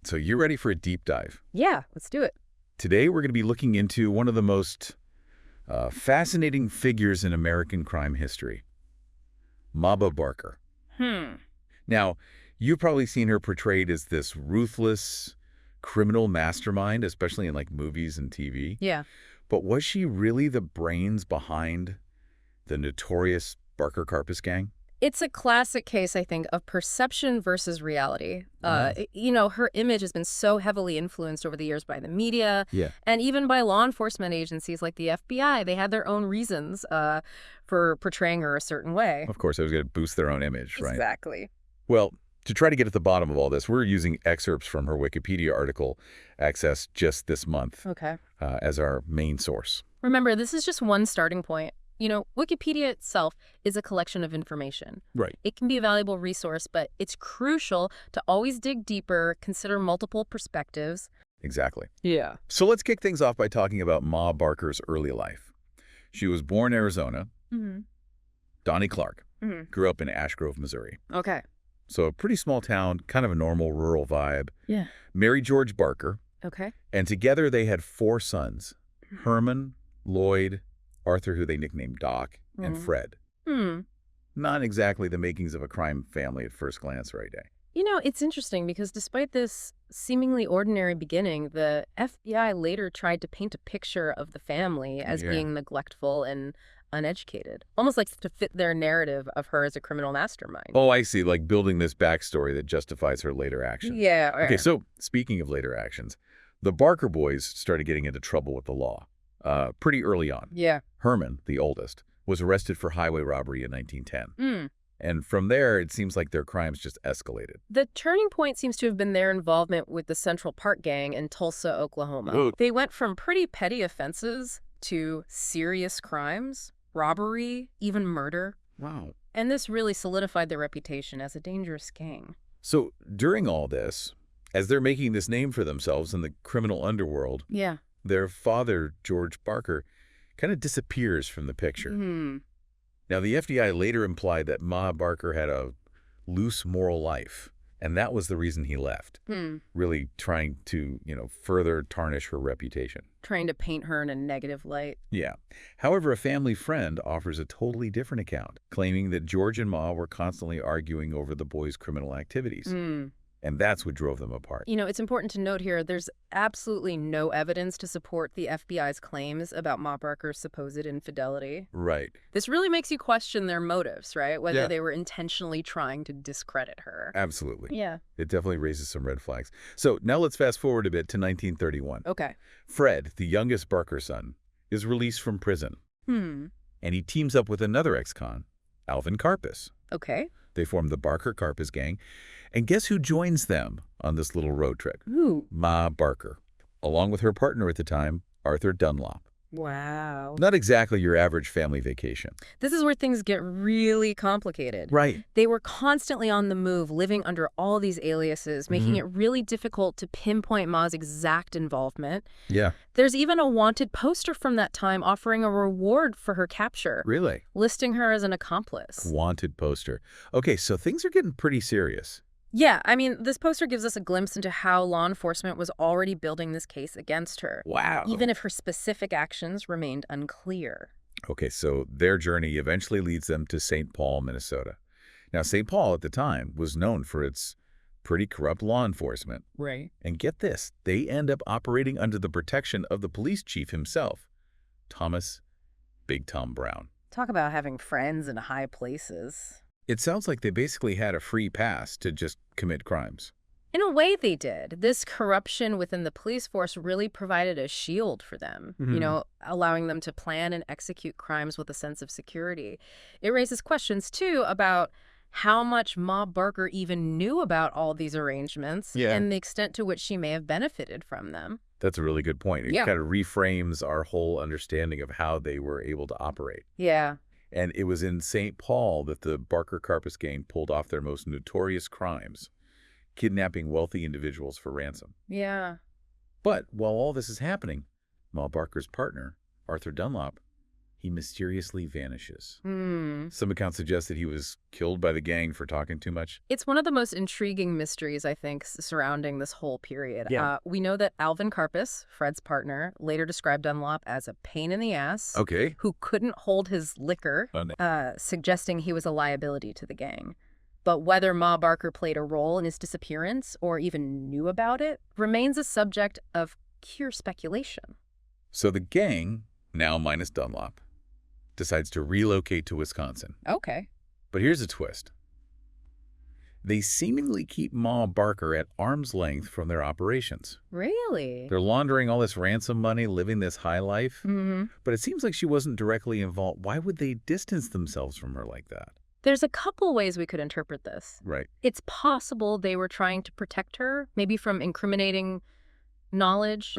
So you're ready for a deep dive. Yeah, let's do it. Today we're going to be looking into one of the most fascinating figures in American crime history, Maba Barker. Now, you've probably seen her portrayed as this ruthless criminal mastermind, especially in like movies and TV. Yeah. But was she really the brains behind the notorious Barker Karpis gang? It's a classic case, I think, of perception versus reality. Her image has been so heavily influenced over the years by the media and even by law enforcement agencies like the FBI. They had their own reasons for portraying her a certain way. Of course, it was going to boost their own image, right? Exactly. Well, to try to get at the bottom of all this, we're using excerpts from her Wikipedia article, accessed just this month, as our main source. Remember, this is just one starting point. Wikipedia itself is a collection of information. Right. It can be a valuable resource, but it's crucial to always dig deeper, consider multiple perspectives. Exactly. Yeah. So let's kick things off by talking about Ma Barker's early life. She was born in Arizona. Donnie Clark grew up in Ash Grove, Missouri. Okay. So a pretty small town, kind of a normal rural vibe. Yeah. Married George Barker. Okay. And together they had 4 sons, Herman, Lloyd, Arthur, who they nicknamed Doc, and Fred. Not exactly the makings of a crime family at first glance, right, Day? It's interesting because despite this seemingly ordinary beginning, the FBI later tried to paint a picture of the family as being neglectful and uneducated, almost like to fit their narrative of her as a criminal mastermind. Oh, I see, like building this backstory that justifies her later actions. Yeah. Okay, so speaking of later actions, the Barker boys started getting into trouble with the law pretty early on. Yeah. Herman, the oldest, was arrested for highway robbery in 1910. And from there, it seems like their crimes just escalated. The turning point seems to have been their involvement with the Central Park Gang in Tulsa, Oklahoma. Ooh. They went from pretty petty offenses to serious crimes, robbery, even murder. Wow. And this really solidified their reputation as a dangerous gang. So during all this, as they're making this name for themselves in the criminal underworld, their father, George Barker, kind of disappears from the picture. Now, the FBI later implied that Ma Barker had a loose moral life, and that was the reason he left, really trying to, further tarnish her reputation. Trying to paint her in a negative light. Yeah. However, a family friend offers a totally different account, claiming that George and Ma were constantly arguing over the boys' criminal activities. And that's what drove them apart. It's important to note here, there's absolutely no evidence to support the FBI's claims about Ma Barker's supposed infidelity. Right. This really makes you question their motives, right? Whether they were intentionally trying to discredit her. Absolutely. Yeah. It definitely raises some red flags. So now let's fast forward a bit to 1931. Okay. Fred, the youngest Barker son, is released from prison. And he teams up with another ex-con, Alvin Karpis. Okay. They form the Barker Karpis gang. And guess who joins them on this little road trip? Who? Ma Barker, along with her partner at the time, Arthur Dunlop. Wow. Not exactly your average family vacation. This is where things get really complicated. Right. They were constantly on the move, living under all these aliases, making it really difficult to pinpoint Ma's exact involvement. Yeah. There's even a wanted poster from that time offering a reward for her capture. Really? Listing her as an accomplice. Wanted poster. Okay, so things are getting pretty serious. Yeah, this poster gives us a glimpse into how law enforcement was already building this case against her. Wow. Even if her specific actions remained unclear. Okay, so their journey eventually leads them to St. Paul, Minnesota. Now, St. Paul at the time was known for its pretty corrupt law enforcement. Right. And get this, they end up operating under the protection of the police chief himself, Thomas Big Tom Brown. Talk about having friends in high places. It sounds like they basically had a free pass to just commit crimes. In a way, they did. This corruption within the police force really provided a shield for them, allowing them to plan and execute crimes with a sense of security. It raises questions, too, about how much Ma Barker even knew about all these arrangements and the extent to which she may have benefited from them. That's a really good point. It kind of reframes our whole understanding of how they were able to operate. Yeah. And it was in St. Paul that the Barker Karpis gang pulled off their most notorious crimes, kidnapping wealthy individuals for ransom. Yeah. But while all this is happening, Ma Barker's partner, Arthur Dunlop, he mysteriously vanishes. Hmm. Some accounts suggest that he was killed by the gang for talking too much. It's one of the most intriguing mysteries, I think, surrounding this whole period. Yeah. We know that Alvin Karpis, Fred's partner, later described Dunlop as a pain in the ass Okay. who couldn't hold his liquor, suggesting he was a liability to the gang. But whether Ma Barker played a role in his disappearance or even knew about it remains a subject of pure speculation. So the gang, now minus Dunlop, decides to relocate to Wisconsin. Okay. But here's a twist. They seemingly keep Ma Barker at arm's length from their operations. Really? They're laundering all this ransom money, living this high life. Mm-hmm. But it seems like she wasn't directly involved. Why would they distance themselves from her like that? There's a couple ways we could interpret this. Right. It's possible they were trying to protect her, maybe from incriminating knowledge,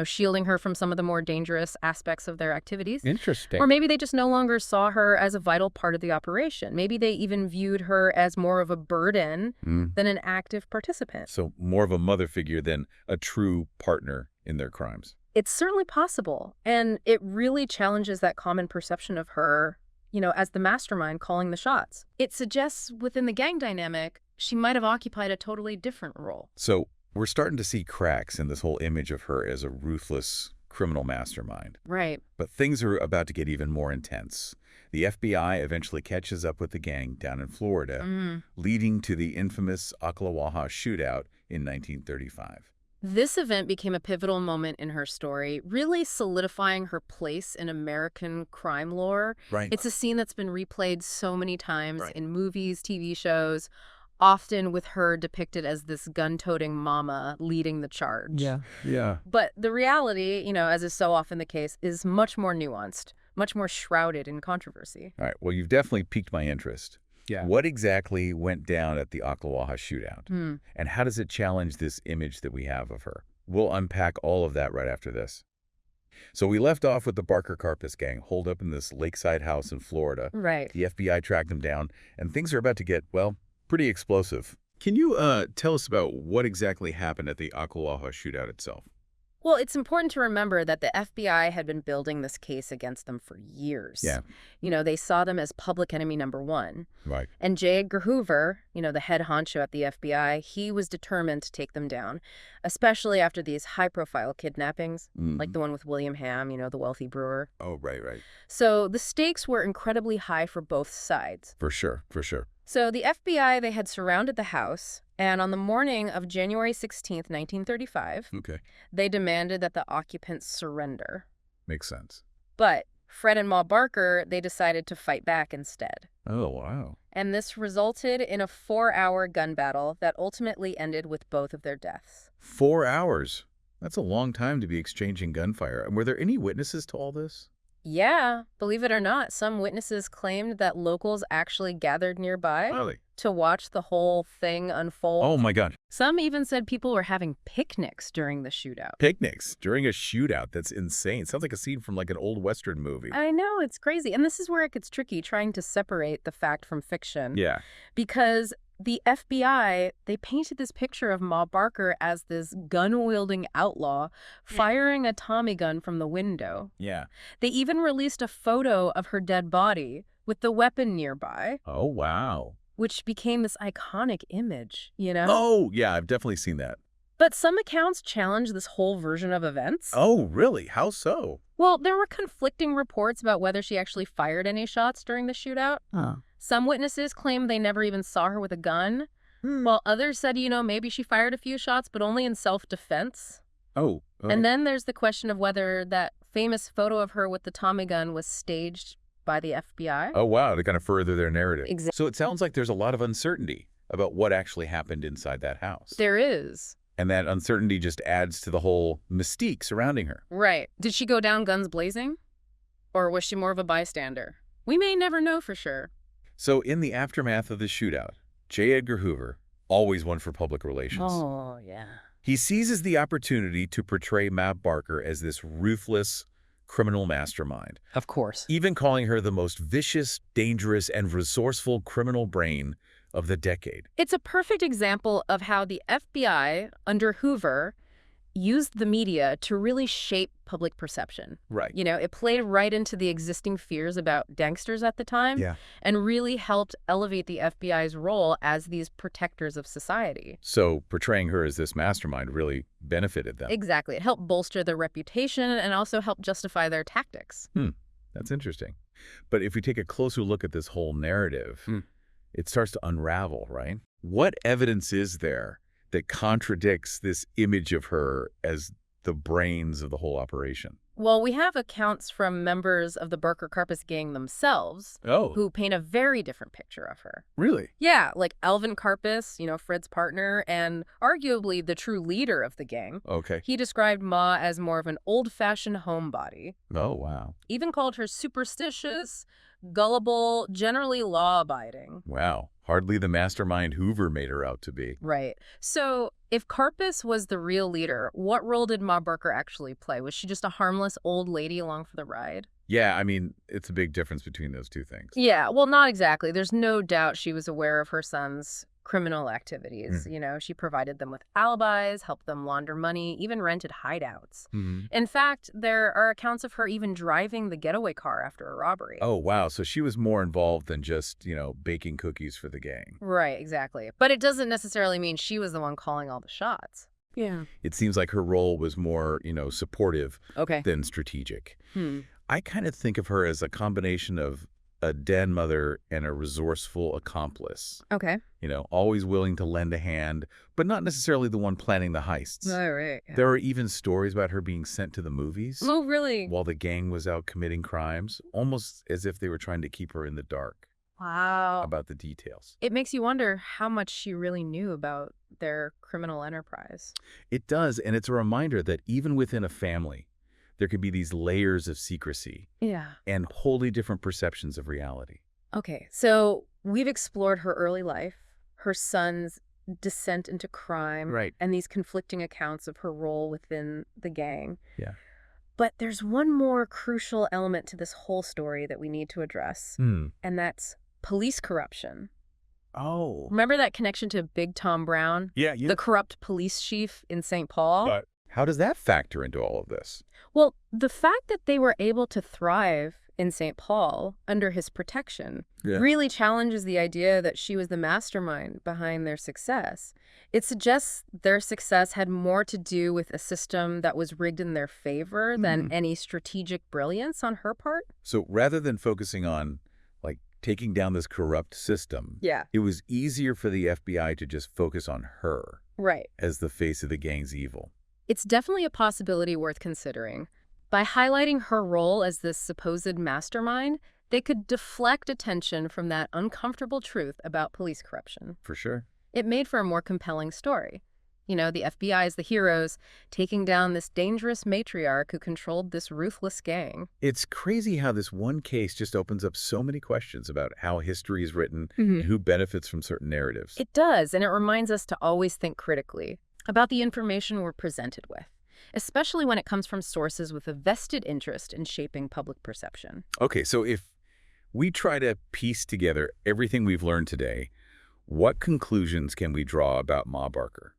shielding her from some of the more dangerous aspects of their activities. Interesting. Or maybe they just no longer saw her as a vital part of the operation. Maybe they even viewed her as more of a burden than an active participant. So more of a mother figure than a true partner in their crimes. It's certainly possible. And it really challenges that common perception of her, as the mastermind calling the shots. It suggests within the gang dynamic, she might have occupied a totally different role. So we're starting to see cracks in this whole image of her as a ruthless criminal mastermind. Right. But things are about to get even more intense. The FBI eventually catches up with the gang down in Florida, leading to the infamous Ocklawaha shootout in 1935. This event became a pivotal moment in her story, really solidifying her place in American crime lore. Right. It's a scene that's been replayed so many times in movies, TV shows, often with her depicted as this gun-toting mama leading the charge. Yeah. But the reality, as is so often the case, is much more nuanced, much more shrouded in controversy. All right. Well, you've definitely piqued my interest. Yeah. What exactly went down at the Ocklawaha shootout? And how does it challenge this image that we have of her? We'll unpack all of that right after this. So we left off with the Barker Karpis gang holed up in this lakeside house in Florida. Right. The FBI tracked them down, and things are about to get, well, pretty explosive. Can you tell us about what exactly happened at the Ocklawaha shootout itself? Well, it's important to remember that the FBI had been building this case against them for years. Yeah. They saw them as public enemy number one. Right. And J. Edgar Hoover, the head honcho at the FBI, he was determined to take them down, especially after these high-profile kidnappings, like the one with William Hamm, the wealthy brewer. Oh, right. So the stakes were incredibly high for both sides. For sure. So the FBI, they had surrounded the house, and on the morning of January 16th, 1935, they demanded that the occupants surrender. Makes sense. But Fred and Ma Barker, they decided to fight back instead. Oh, wow. And this resulted in a 4-hour gun battle that ultimately ended with both of their deaths. 4 hours. That's a long time to be exchanging gunfire. And were there any witnesses to all this? Yeah, believe it or not, some witnesses claimed that locals actually gathered nearby Really? to watch the whole thing unfold. Oh, my God. Some even said people were having picnics during the shootout. Picnics during a shootout. That's insane. Sounds like a scene from like an old Western movie. I know, it's crazy. And this is where it gets tricky, trying to separate the fact from fiction. Yeah. Because the FBI, they painted this picture of Ma Barker as this gun-wielding outlaw firing a Tommy gun from the window. Yeah. They even released a photo of her dead body with the weapon nearby. Oh, wow. Which became this iconic image, Oh, yeah, I've definitely seen that. But some accounts challenge this whole version of events. Oh, really? How so? Well, there were conflicting reports about whether she actually fired any shots during the shootout. Some witnesses claimed they never even saw her with a gun, while others said, maybe she fired a few shots, but only in self-defense. Oh. And then there's the question of whether that famous photo of her with the Tommy gun was staged by the FBI. Oh, wow, to kind of further their narrative. Exactly. So it sounds like there's a lot of uncertainty about what actually happened inside that house. There is. And that uncertainty just adds to the whole mystique surrounding her. Right. Did she go down guns blazing? Or was she more of a bystander? We may never know for sure. So in the aftermath of the shootout, J. Edgar Hoover, always one for public relations. Oh, yeah. He seizes the opportunity to portray Ma Barker as this ruthless criminal mastermind. Of course. Even calling her the most vicious, dangerous, and resourceful criminal brain of the decade. It's a perfect example of how the FBI, under Hoover, used the media to really shape public perception. Right. It played right into the existing fears about gangsters at the time and really helped elevate the FBI's role as these protectors of society. So portraying her as this mastermind really benefited them. Exactly. It helped bolster their reputation and also helped justify their tactics. That's interesting. But if we take a closer look at this whole narrative, it starts to unravel, right? What evidence is there that contradicts this image of her as the brains of the whole operation? Well, we have accounts from members of the Barker-Karpis gang themselves who paint a very different picture of her. Really? Yeah, like Alvin Karpis, Fred's partner, and arguably the true leader of the gang. Okay. He described Ma as more of an old-fashioned homebody. Oh, wow. Even called her superstitious, gullible, generally law-abiding. Wow. Hardly the mastermind Hoover made her out to be. Right. So if Karpis was the real leader, what role did Ma Barker actually play? Was she just a harmless old lady along for the ride? Yeah, I mean, it's a big difference between those two things. Yeah, well, not exactly. There's no doubt she was aware of her son's criminal activities. She provided them with alibis, helped them launder money, even rented hideouts. In fact, there are accounts of her even driving the getaway car after a robbery. Oh, wow. So she was more involved than just, baking cookies for the gang. Right, exactly. But it doesn't necessarily mean she was the one calling all the shots. Yeah. It seems like her role was more, supportive than strategic. I kind of think of her as a combination of a den mother and a resourceful accomplice. Okay. Always willing to lend a hand, but not necessarily the one planning the heists. Right. Yeah. There are even stories about her being sent to the movies. Oh, really? While the gang was out committing crimes, almost as if they were trying to keep her in the dark. Wow. About the details. It makes you wonder how much she really knew about their criminal enterprise. It does, and it's a reminder that even within a family, there could be these layers of secrecy and wholly different perceptions of reality. Okay, so we've explored her early life, her son's descent into crime, and these conflicting accounts of her role within the gang. Yeah. But there's one more crucial element to this whole story that we need to address, and that's police corruption. Oh. Remember that connection to Big Tom Brown? Yeah. The corrupt police chief in St. Paul? How does that factor into all of this? Well, the fact that they were able to thrive in St. Paul under his protection really challenges the idea that she was the mastermind behind their success. It suggests their success had more to do with a system that was rigged in their favor than any strategic brilliance on her part. So rather than focusing on, taking down this corrupt system, it was easier for the FBI to just focus on her as the face of the gang's evil. It's definitely a possibility worth considering. By highlighting her role as this supposed mastermind, they could deflect attention from that uncomfortable truth about police corruption. For sure. It made for a more compelling story. The FBI is the heroes taking down this dangerous matriarch who controlled this ruthless gang. It's crazy how this one case just opens up so many questions about how history is written and who benefits from certain narratives. It does, and it reminds us to always think critically about the information we're presented with, especially when it comes from sources with a vested interest in shaping public perception. Okay, so if we try to piece together everything we've learned today, what conclusions can we draw about Ma Barker?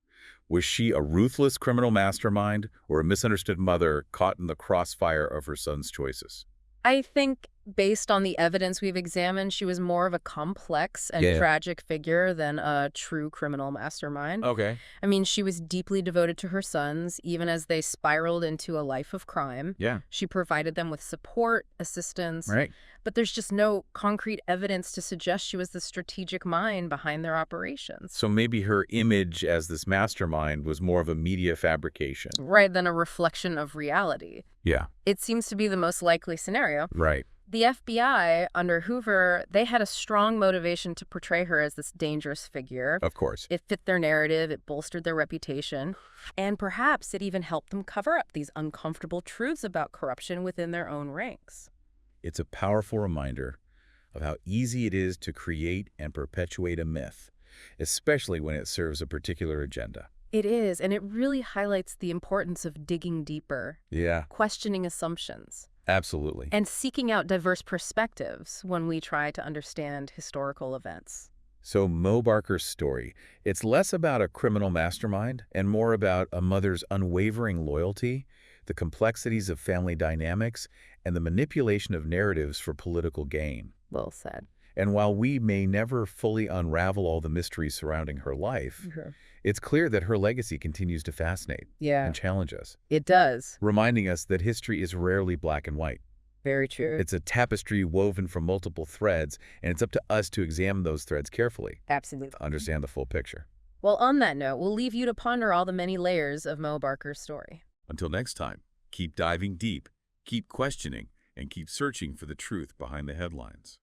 Was she a ruthless criminal mastermind or a misunderstood mother caught in the crossfire of her son's choices? I think based on the evidence we've examined, she was more of a complex and tragic figure than a true criminal mastermind. Okay. I mean, she was deeply devoted to her sons, even as they spiraled into a life of crime. Yeah. She provided them with support, assistance. Right. But there's just no concrete evidence to suggest she was the strategic mind behind their operations. So maybe her image as this mastermind was more of a media fabrication. Right, than a reflection of reality. Yeah. It seems to be the most likely scenario. Right. The FBI, under Hoover, they had a strong motivation to portray her as this dangerous figure. Of course. It fit their narrative, it bolstered their reputation, and perhaps it even helped them cover up these uncomfortable truths about corruption within their own ranks. It's a powerful reminder of how easy it is to create and perpetuate a myth, especially when it serves a particular agenda. It is, and it really highlights the importance of digging deeper. Yeah. Questioning assumptions. Absolutely. And seeking out diverse perspectives when we try to understand historical events. So Mo Barker's story, it's less about a criminal mastermind and more about a mother's unwavering loyalty, the complexities of family dynamics, and the manipulation of narratives for political gain. Well said. And while we may never fully unravel all the mysteries surrounding her life, it's clear that her legacy continues to fascinate and challenge us. It does. Reminding us that history is rarely black and white. Very true. It's a tapestry woven from multiple threads, and it's up to us to examine those threads carefully. Absolutely. To understand the full picture. Well, on that note, we'll leave you to ponder all the many layers of Mo Barker's story. Until next time, keep diving deep, keep questioning, and keep searching for the truth behind the headlines.